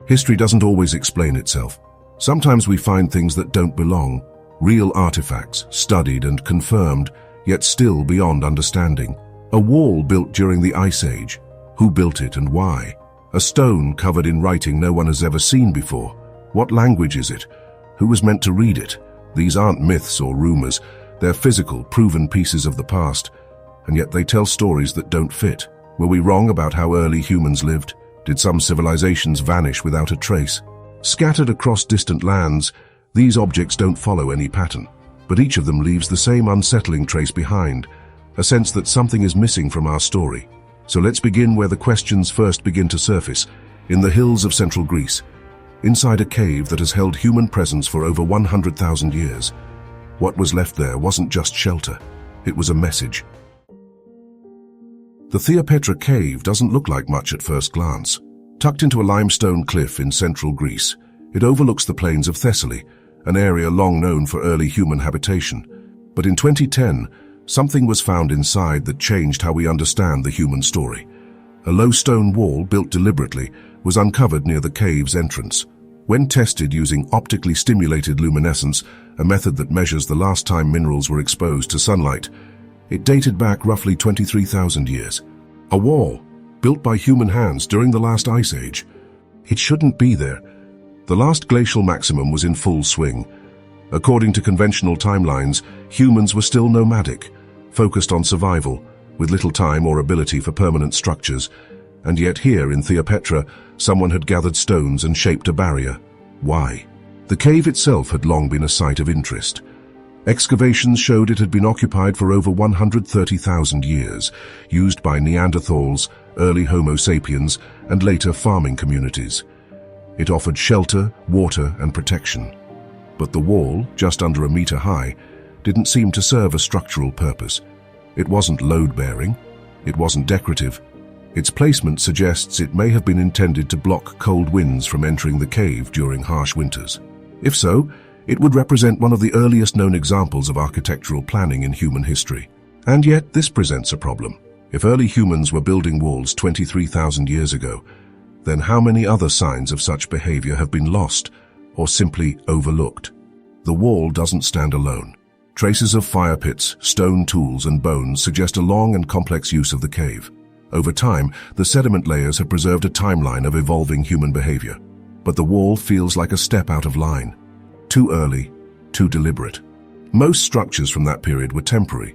History doesn't always explain itself. Sometimes we find things that don't belong, real artifacts, studied and confirmed, yet still beyond understanding. A wall built during the Ice Age. Who built it and why? A stone covered in writing no one has ever seen before. What language is it? Who was meant to read it? These aren't myths or rumors. They're physical, proven pieces of the past, and yet they tell stories that don't fit. Were we wrong about how early humans lived? Did some civilizations vanish without a trace? Scattered across distant lands, these objects don't follow any pattern, but each of them leaves the same unsettling trace behind, a sense that something is missing from our story. So let's begin where the questions first begin to surface, in the hills of central Greece, inside a cave that has held human presence for over 100,000 years. What was left there wasn't just shelter, it was a message. The Theopetra cave doesn't look like much at first glance. Tucked into a limestone cliff in central Greece, it overlooks the plains of Thessaly, an area long known for early human habitation. But in 2010, something was found inside that changed how we understand the human story. A low stone wall built deliberately was uncovered near the cave's entrance. When tested using optically stimulated luminescence, a method that measures the last time minerals were exposed to sunlight, it dated back roughly 23,000 years. A wall, built by human hands during the last ice age. It shouldn't be there. The last glacial maximum was in full swing. According to conventional timelines, humans were still nomadic, focused on survival, with little time or ability for permanent structures. And yet here in Theopetra, someone had gathered stones and shaped a barrier. Why? The cave itself had long been a site of interest. Excavations showed it had been occupied for over 130,000 years, used by Neanderthals, early Homo sapiens, and later farming communities. It offered shelter, water, and protection. But the wall, just under a meter high, didn't seem to serve a structural purpose. It wasn't load-bearing. It wasn't decorative. Its placement suggests it may have been intended to block cold winds from entering the cave during harsh winters. If so, it would represent one of the earliest known examples of architectural planning in human history. And yet, this presents a problem. If early humans were building walls 23,000 years ago, then how many other signs of such behavior have been lost or simply overlooked? The wall doesn't stand alone. Traces of fire pits, stone tools, and bones suggest a long and complex use of the cave. Over time, the sediment layers have preserved a timeline of evolving human behavior. But the wall feels like a step out of line. Too early, too deliberate. Most structures from that period were temporary.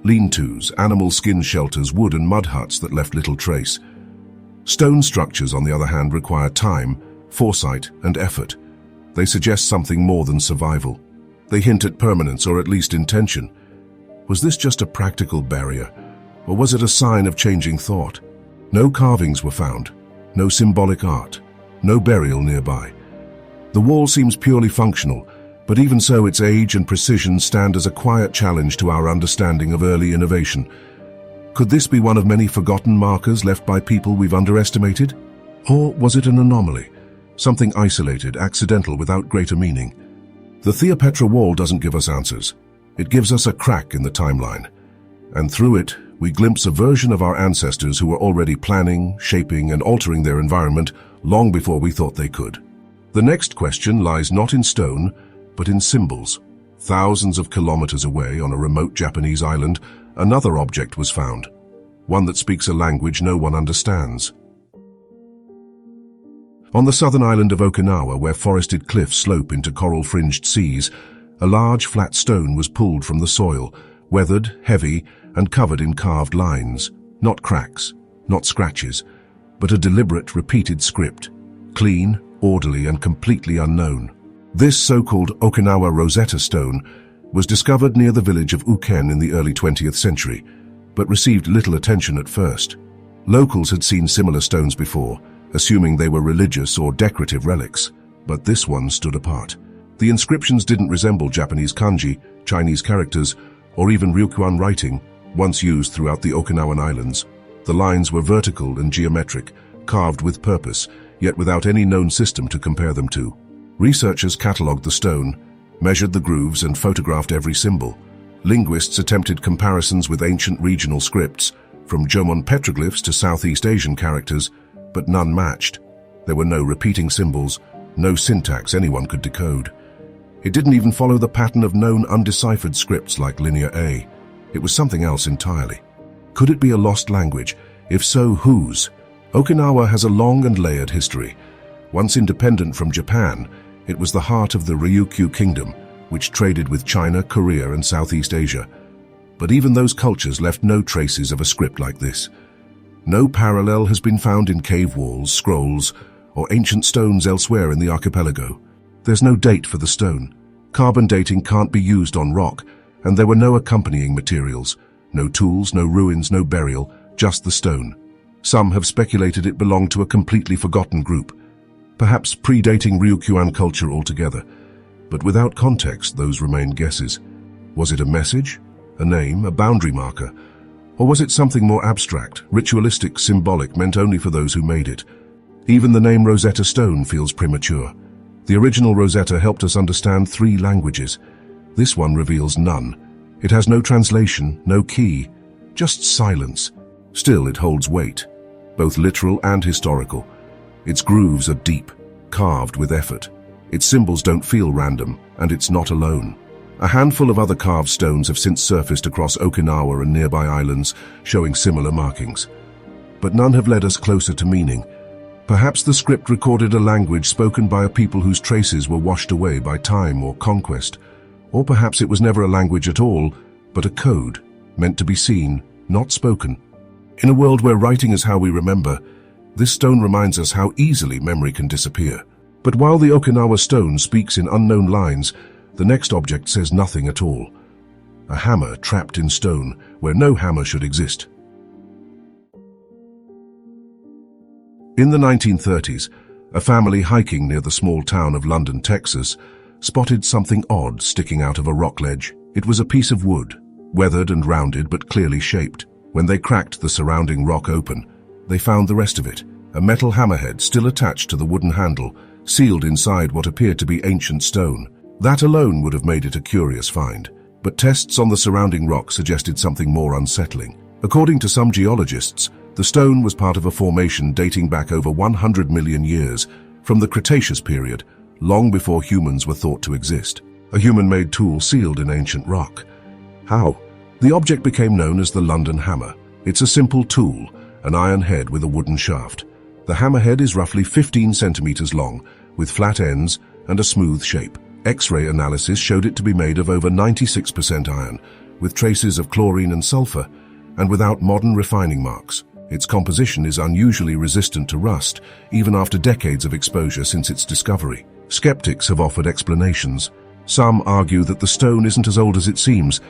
Lean-tos, animal skin shelters, wood and mud huts that left little trace. Stone structures, on the other hand, require time, foresight, and effort. They suggest something more than survival. They hint at permanence, or at least intention. Was this just a practical barrier, or was it a sign of changing thought? No carvings were found, no symbolic art, no burial nearby. The wall seems purely functional, but even so, its age and precision stand as a quiet challenge to our understanding of early innovation. Could this be one of many forgotten markers left by people we've underestimated? Or was it an anomaly, something isolated, accidental, without greater meaning? The Theopetra wall doesn't give us answers. It gives us a crack in the timeline. And through it, we glimpse a version of our ancestors who were already planning, shaping, and altering their environment long before we thought they could. The next question lies not in stone, but in symbols. Thousands of kilometers away on a remote Japanese island, another object was found, one that speaks a language no one understands. On the southern island of Okinawa, where forested cliffs slope into coral-fringed seas, a large flat stone was pulled from the soil, weathered, heavy, and covered in carved lines. Not cracks, not scratches, but a deliberate, repeated script, clean, orderly, and completely unknown. This so-called Okinawa Rosetta stone was discovered near the village of Uken in the early 20th century, but received little attention at first. Locals had seen similar stones before, assuming they were religious or decorative relics, but this one stood apart. The inscriptions didn't resemble Japanese kanji, Chinese characters, or even Ryukyuan writing, once used throughout the Okinawan Islands. The lines were vertical and geometric, carved with purpose, yet without any known system to compare them to. Researchers catalogued the stone, measured the grooves, and photographed every symbol. Linguists attempted comparisons with ancient regional scripts, from Jomon petroglyphs to Southeast Asian characters, but none matched. There were no repeating symbols, no syntax anyone could decode. It didn't even follow the pattern of known undeciphered scripts like Linear A. It was something else entirely. Could it be a lost language? If so, whose? Okinawa has a long and layered history. Once independent from Japan, it was the heart of the Ryukyu Kingdom, which traded with China, Korea, and Southeast Asia. But even those cultures left no traces of a script like this. No parallel has been found in cave walls, scrolls, or ancient stones elsewhere in the archipelago. There's no date for the stone. Carbon dating can't be used on rock, and there were no accompanying materials. No tools, no ruins, no burial, just the stone. Some have speculated it belonged to a completely forgotten group, perhaps predating Ryukyuan culture altogether. But without context, those remain guesses. Was it a message, a name, a boundary marker? Or was it something more abstract, ritualistic, symbolic, meant only for those who made it? Even the name Rosetta Stone feels premature. The original Rosetta helped us understand 3 languages. This one reveals none. It has no translation, no key, just silence. Still, it holds weight, both literal and historical. Its grooves are deep, carved with effort. Its symbols don't feel random, and it's not alone. A handful of other carved stones have since surfaced across Okinawa and nearby islands, showing similar markings. But none have led us closer to meaning. Perhaps the script recorded a language spoken by a people whose traces were washed away by time or conquest. Or perhaps it was never a language at all, but a code, meant to be seen, not spoken. In a world where writing is how we remember, this stone reminds us how easily memory can disappear. But while the Okinawa stone speaks in unknown lines, the next object says nothing at all. A hammer trapped in stone, where no hammer should exist. In the 1930s, a family hiking near the small town of London, Texas, spotted something odd sticking out of a rock ledge. It was a piece of wood, weathered and rounded but clearly shaped. When they cracked the surrounding rock open, they found the rest of it, a metal hammerhead still attached to the wooden handle, sealed inside what appeared to be ancient stone. That alone would have made it a curious find, but tests on the surrounding rock suggested something more unsettling. According to some geologists, the stone was part of a formation dating back over 100 million years, from the Cretaceous period, long before humans were thought to exist. A human-made tool sealed in ancient rock. How? The object became known as the London hammer. It's a simple tool, an iron head with a wooden shaft. The hammerhead is roughly 15 centimeters long, with flat ends and a smooth shape. X-ray analysis showed it to be made of over 96% iron, with traces of chlorine and sulfur, and without modern refining marks. Its composition is unusually resistant to rust, even after decades of exposure since its discovery. Skeptics have offered explanations. Some argue that the stone isn't as old as it seems,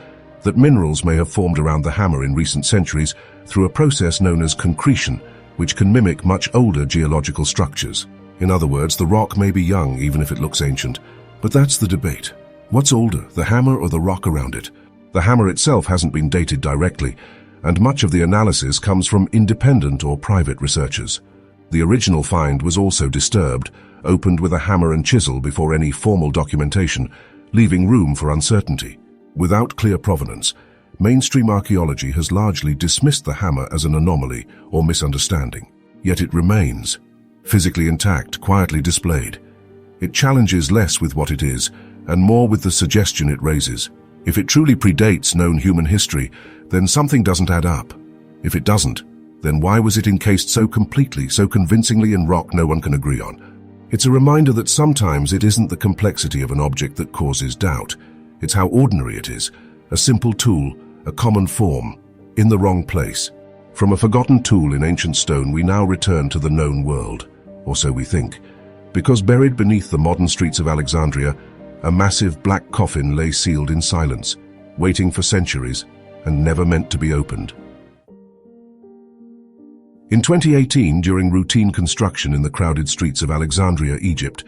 that minerals may have formed around the hammer in recent centuries through a process known as concretion, which can mimic much older geological structures. In other words, the rock may be young even if it looks ancient. But that's the debate. What's older, the hammer or the rock around it? The hammer itself hasn't been dated directly, and much of the analysis comes from independent or private researchers. The original find was also disturbed, opened with a hammer and chisel before any formal documentation, leaving room for uncertainty. Without clear provenance, mainstream archaeology has largely dismissed the hammer as an anomaly or misunderstanding. Yet it remains, physically intact, quietly displayed. It challenges less with what it is, and more with the suggestion it raises. If it truly predates known human history, then something doesn't add up. If it doesn't, then why was it encased so completely, so convincingly in rock no one can agree on? It's a reminder that sometimes it isn't the complexity of an object that causes doubt. It's how ordinary it is, a simple tool, a common form, in the wrong place. From a forgotten tool in ancient stone, we now return to the known world, or so we think. Because buried beneath the modern streets of Alexandria, a massive black coffin lay sealed in silence, waiting for centuries, and never meant to be opened. In 2018, during routine construction in the crowded streets of Alexandria, Egypt,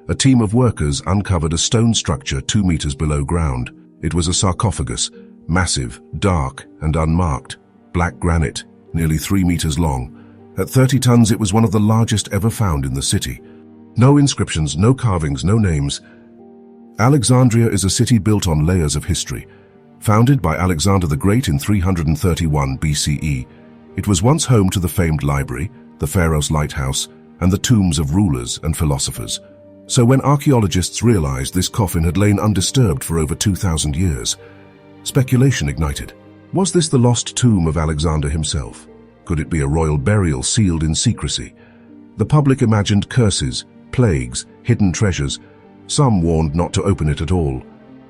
a team of workers uncovered a stone structure 2 meters below ground. It was a sarcophagus, massive, dark, and unmarked, black granite, nearly 3 meters long. At 30 tons, it was one of the largest ever found in the city. No inscriptions, no carvings, no names. Alexandria is a city built on layers of history. Founded by Alexander the Great in 331 BCE, it was once home to the famed library, the Pharaoh's lighthouse, and the tombs of rulers and philosophers. So when archaeologists realized this coffin had lain undisturbed for over 2,000 years, speculation ignited. Was this the lost tomb of Alexander himself? Could it be a royal burial sealed in secrecy? The public imagined curses, plagues, hidden treasures. Some warned not to open it at all.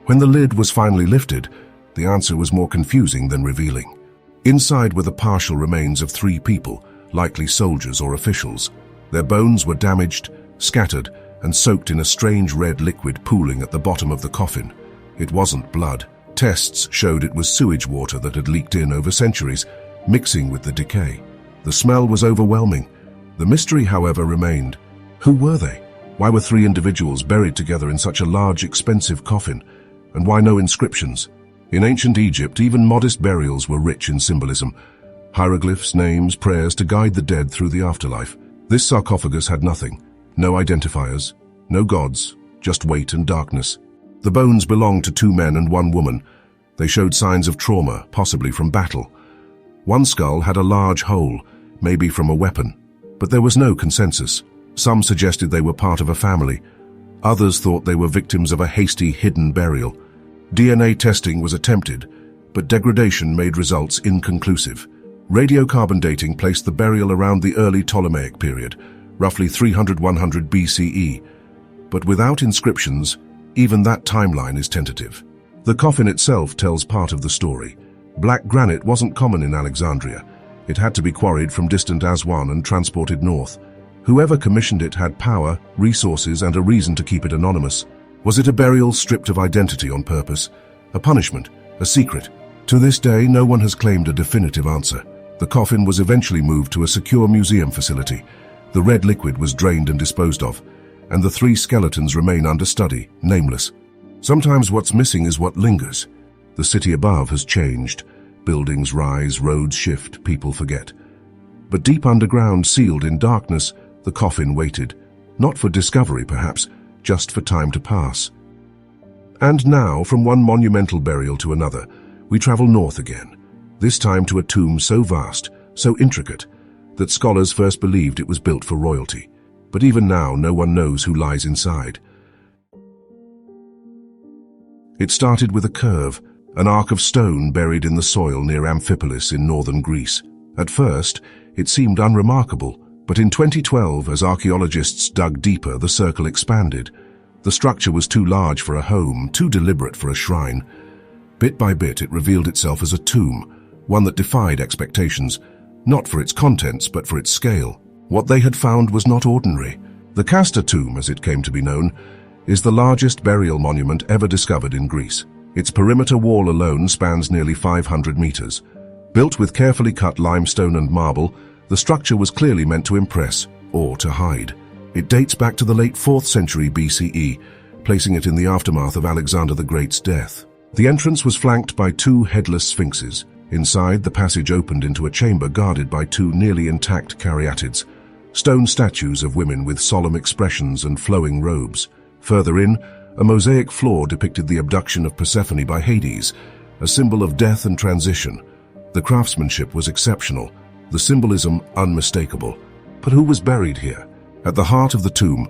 When the lid was finally lifted, the answer was more confusing than revealing. Inside were the partial remains of 3 people, likely soldiers or officials. Their bones were damaged, scattered, and soaked in a strange red liquid pooling at the bottom of the coffin. It wasn't blood. Tests showed it was sewage water that had leaked in over centuries, mixing with the decay. The smell was overwhelming. The mystery, however, remained. Who were they? Why were 3 individuals buried together in such a large, expensive coffin? And why no inscriptions? In ancient Egypt, even modest burials were rich in symbolism. Hieroglyphs, names, prayers to guide the dead through the afterlife. This sarcophagus had nothing. No identifiers, no gods, just weight and darkness. The bones belonged to 2 men and 1 woman. They showed signs of trauma, possibly from battle. One skull had a large hole, maybe from a weapon. But there was no consensus. Some suggested they were part of a family. Others thought they were victims of a hasty, hidden burial. DNA testing was attempted, but degradation made results inconclusive. Radiocarbon dating placed the burial around the early Ptolemaic period, roughly 300–100 BCE. But without inscriptions, even that timeline is tentative. The coffin itself tells part of the story. Black granite wasn't common in Alexandria. It had to be quarried from distant Aswan and transported north. Whoever commissioned it had power, resources, and a reason to keep it anonymous. Was it a burial stripped of identity on purpose? A punishment? A secret? To this day, no one has claimed a definitive answer. The coffin was eventually moved to a secure museum facility. The red liquid was drained and disposed of, and the 3 skeletons remain under study, nameless. Sometimes what's missing is what lingers. The city above has changed. Buildings rise, roads shift, people forget. But deep underground, sealed in darkness, the coffin waited. Not for discovery, perhaps, just for time to pass. And now, from one monumental burial to another, we travel north again, this time to a tomb so vast, so intricate, that scholars first believed it was built for royalty. But even now, no one knows who lies inside. It started with a curve, an arc of stone buried in the soil near Amphipolis in northern Greece. At first, it seemed unremarkable, but in 2012, as archaeologists dug deeper, the circle expanded. The structure was too large for a home, too deliberate for a shrine. Bit by bit, it revealed itself as a tomb, one that defied expectations, not for its contents, but for its scale. What they had found was not ordinary. The Kasta tomb, as it came to be known, is the largest burial monument ever discovered in Greece. Its perimeter wall alone spans nearly 500 meters. Built with carefully cut limestone and marble, the structure was clearly meant to impress or to hide. It dates back to the late 4th century BCE, placing it in the aftermath of Alexander the Great's death. The entrance was flanked by 2 headless sphinxes. Inside, the passage opened into a chamber guarded by 2 nearly intact caryatids, stone statues of women with solemn expressions and flowing robes. Further in, a mosaic floor depicted the abduction of Persephone by Hades, a symbol of death and transition. The craftsmanship was exceptional, the symbolism unmistakable. But who was buried here? At the heart of the tomb,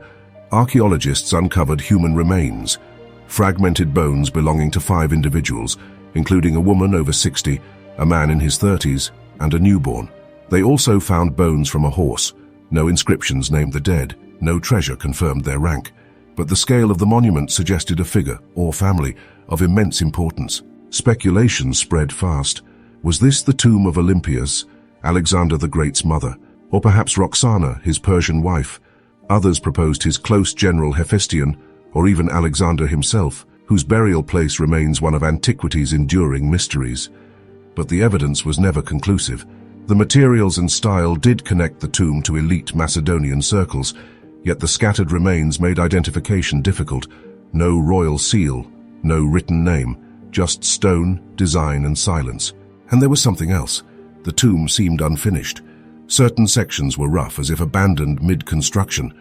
archaeologists uncovered human remains, fragmented bones belonging to 5 individuals, including a woman over 60, a man in his 30s, and a newborn. They also found bones from a horse. No inscriptions named the dead, no treasure confirmed their rank. But the scale of the monument suggested a figure, or family, of immense importance. Speculation spread fast. Was this the tomb of Olympias, Alexander the Great's mother? Or perhaps Roxana, his Persian wife? Others proposed his close general Hephaestion, or even Alexander himself, whose burial place remains one of antiquity's enduring mysteries. But the evidence was never conclusive. The materials and style did connect the tomb to elite Macedonian circles, yet the scattered remains made identification difficult. No royal seal, no written name, just stone, design, and silence. And there was something else. The tomb seemed unfinished. Certain sections were rough, as if abandoned mid-construction.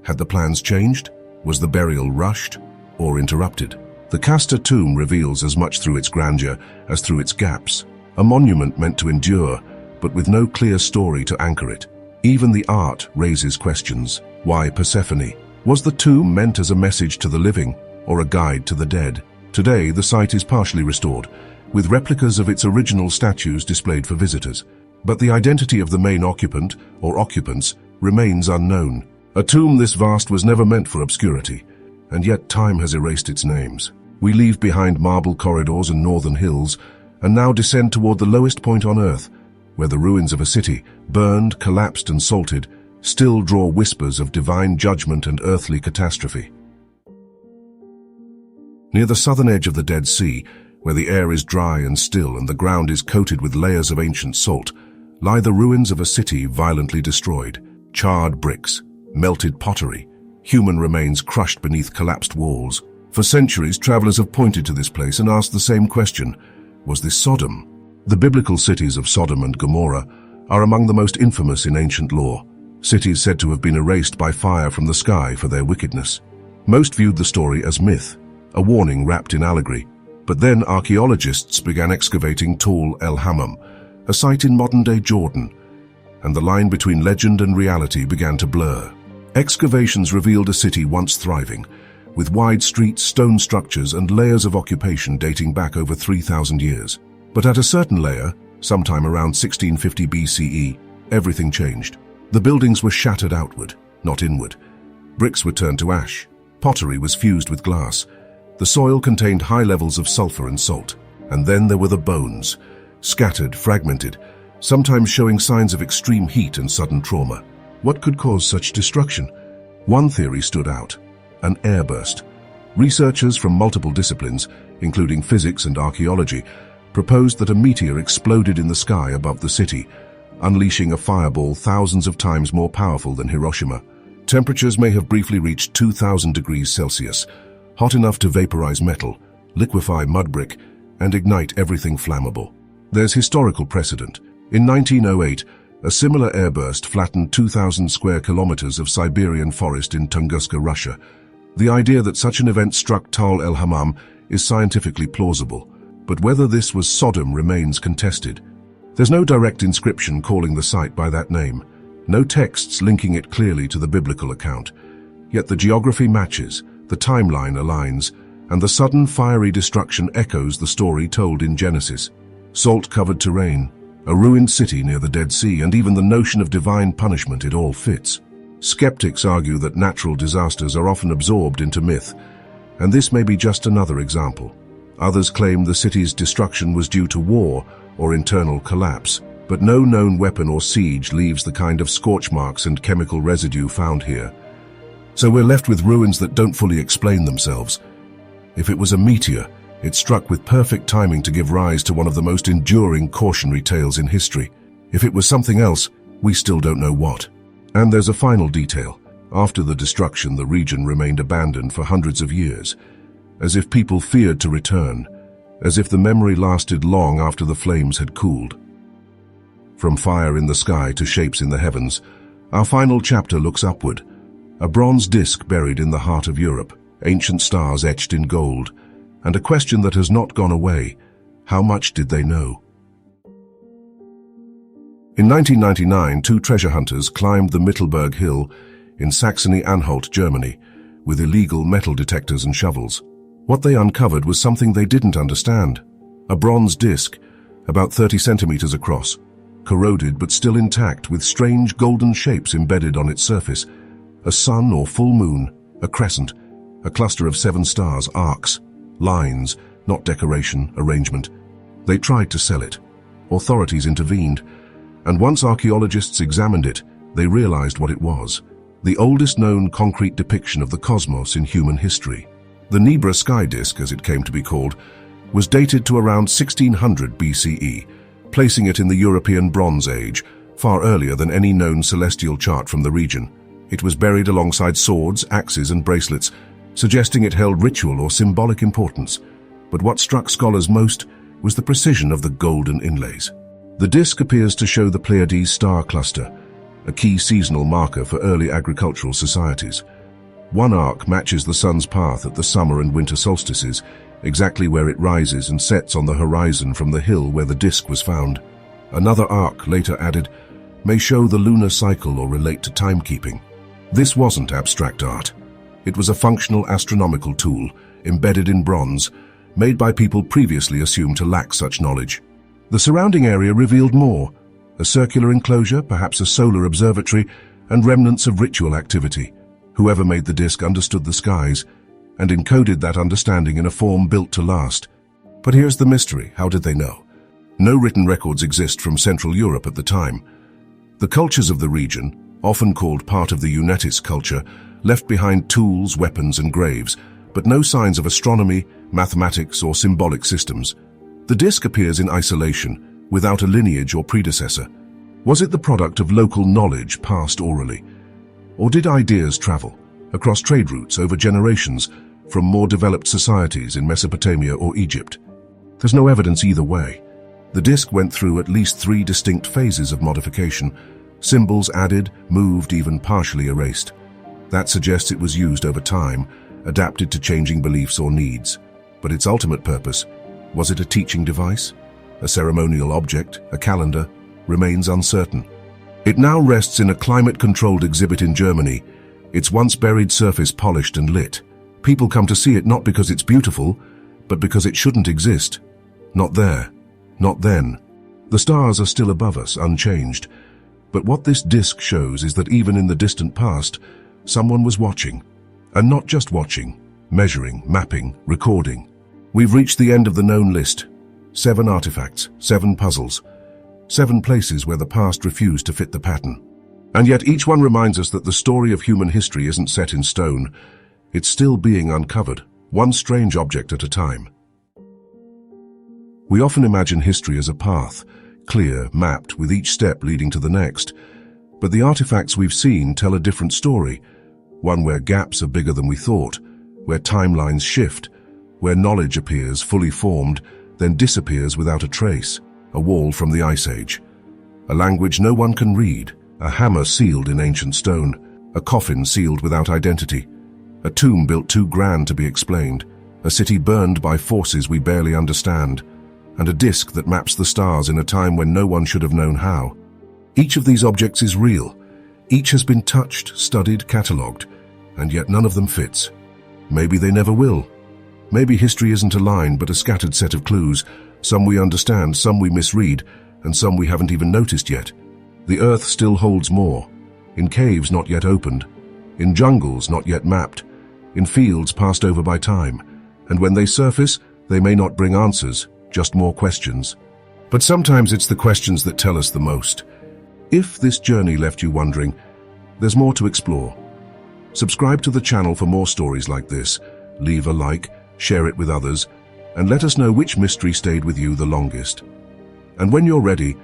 Had the plans changed? Was the burial rushed or interrupted? The Kasta tomb reveals as much through its grandeur as through its gaps. A monument meant to endure, but with no clear story to anchor it. Even the art raises questions. Why Persephone? Was the tomb meant as a message to the living or a guide to the dead? Today, the site is partially restored, with replicas of its original statues displayed for visitors. But the identity of the main occupant or occupants remains unknown. A tomb this vast was never meant for obscurity, and yet time has erased its names. We leave behind marble corridors and northern hills, and now descend toward the lowest point on earth, where the ruins of a city, burned, collapsed and salted, still draw whispers of divine judgment and earthly catastrophe. Near the southern edge of the Dead Sea, where the air is dry and still and the ground is coated with layers of ancient salt, lie the ruins of a city violently destroyed. Charred bricks, melted pottery, human remains crushed beneath collapsed walls. For centuries, travelers have pointed to this place and asked the same question: was this Sodom? The biblical cities of Sodom and Gomorrah are among the most infamous in ancient lore, cities said to have been erased by fire from the sky for their wickedness. Most viewed the story as myth, a warning wrapped in allegory. But then archaeologists began excavating Tall El Hammam, a site in modern-day Jordan, and the line between legend and reality began to blur. Excavations revealed a city once thriving, with wide streets, stone structures, and layers of occupation dating back over 3,000 years. But at a certain layer, sometime around 1650 BCE, everything changed. The buildings were shattered outward, not inward. Bricks were turned to ash. Pottery was fused with glass. The soil contained high levels of sulfur and salt. And then there were the bones, scattered, fragmented, sometimes showing signs of extreme heat and sudden trauma. What could cause such destruction? One theory stood out: an airburst. Researchers from multiple disciplines, including physics and archaeology, proposed that a meteor exploded in the sky above the city, unleashing a fireball thousands of times more powerful than Hiroshima. Temperatures may have briefly reached 2,000 degrees Celsius, hot enough to vaporize metal, liquefy mud brick, and ignite everything flammable. There's historical precedent. In 1908, a similar airburst flattened 2,000 square kilometers of Siberian forest in Tunguska, Russia. The idea that such an event struck Tal El Hammam is scientifically plausible, but whether this was Sodom remains contested. There's no direct inscription calling the site by that name, no texts linking it clearly to the biblical account. Yet the geography matches, the timeline aligns, and the sudden fiery destruction echoes the story told in Genesis. Salt-covered terrain, a ruined city near the Dead Sea, and even the notion of divine punishment, it all fits. Skeptics argue that natural disasters are often absorbed into myth, and this may be just another example. Others claim the city's destruction was due to war or internal collapse, but no known weapon or siege leaves the kind of scorch marks and chemical residue found here. So we're left with ruins that don't fully explain themselves. If it was a meteor, it struck with perfect timing to give rise to one of the most enduring cautionary tales in history. If it was something else, we still don't know what. And there's a final detail. After the destruction, the region remained abandoned for hundreds of years, as if people feared to return, as if the memory lasted long after the flames had cooled. From fire in the sky to shapes in the heavens, our final chapter looks upward. A bronze disc buried in the heart of Europe, ancient stars etched in gold, and a question that has not gone away: how much did they know? In 1999, two treasure hunters climbed the Mittelberg Hill in Saxony-Anhalt, Germany, with illegal metal detectors and shovels. What they uncovered was something they didn't understand. A bronze disc, about 30 centimeters across, corroded but still intact, with strange golden shapes embedded on its surface. A sun or full moon, a crescent, a cluster of 7 stars, arcs, lines, not decoration, arrangement. They tried to sell it. Authorities intervened, and once archaeologists examined it, they realized what it was: the oldest known concrete depiction of the cosmos in human history. The Nebra sky disk, as it came to be called, was dated to around 1600 BCE, placing it in the European Bronze Age, far earlier than any known celestial chart from the region. It was buried alongside swords, axes, and bracelets, suggesting it held ritual or symbolic importance. But what struck scholars most was the precision of the golden inlays. The disk appears to show the Pleiades star cluster, a key seasonal marker for early agricultural societies. One arc matches the sun's path at the summer and winter solstices, exactly where it rises and sets on the horizon from the hill where the disk was found. Another arc, later added, may show the lunar cycle or relate to timekeeping. This wasn't abstract art. It was a functional astronomical tool, embedded in bronze, made by people previously assumed to lack such knowledge. The surrounding area revealed more: a circular enclosure, perhaps a solar observatory, and remnants of ritual activity. Whoever made the disc understood the skies, and encoded that understanding in a form built to last. But here's the mystery: how did they know? No written records exist from Central Europe at the time. The cultures of the region, often called part of the Unnetis culture, left behind tools, weapons, and graves, but no signs of astronomy, mathematics, or symbolic systems. The disc appears in isolation, without a lineage or predecessor. Was it the product of local knowledge passed orally? Or did ideas travel across trade routes over generations from more developed societies in Mesopotamia or Egypt? There's no evidence either way. The disc went through at least 3 distinct phases of modification: symbols added, moved, even partially erased. That suggests it was used over time, adapted to changing beliefs or needs. But its ultimate purpose, was it a teaching device, a ceremonial object, a calendar, remains uncertain. It now rests in a climate-controlled exhibit in Germany, its once buried surface polished and lit. People come to see it not because it's beautiful, but because it shouldn't exist. Not there, not then. The stars are still above us, unchanged. But what this disc shows is that even in the distant past, someone was watching. And not just watching, measuring, mapping, recording. We've reached the end of the known list. 7 artifacts, 7 puzzles, 7 places where the past refused to fit the pattern. And yet each one reminds us that the story of human history isn't set in stone. It's still being uncovered, one strange object at a time. We often imagine history as a path, clear, mapped, with each step leading to the next. But the artifacts we've seen tell a different story, one where gaps are bigger than we thought, where timelines shift, where knowledge appears fully formed, then disappears without a trace. A wall from the Ice Age, a language no one can read, a hammer sealed in ancient stone, a coffin sealed without identity, a tomb built too grand to be explained, a city burned by forces we barely understand, and a disc that maps the stars in a time when no one should have known how. Each of these objects is real. Each has been touched, studied, catalogued, and yet none of them fits. Maybe they never will. Maybe history isn't a line but a scattered set of clues, some we understand, some we misread, and some we haven't even noticed yet. The Earth still holds more, in caves not yet opened, in jungles not yet mapped, in fields passed over by time, and when they surface, they may not bring answers, just more questions. But sometimes it's the questions that tell us the most. If this journey left you wondering, there's more to explore. Subscribe to the channel for more stories like this, leave a like, share it with others, and let us know which mystery stayed with you the longest. And when you're ready,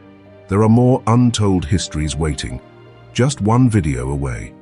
there are more untold histories waiting, just one video away.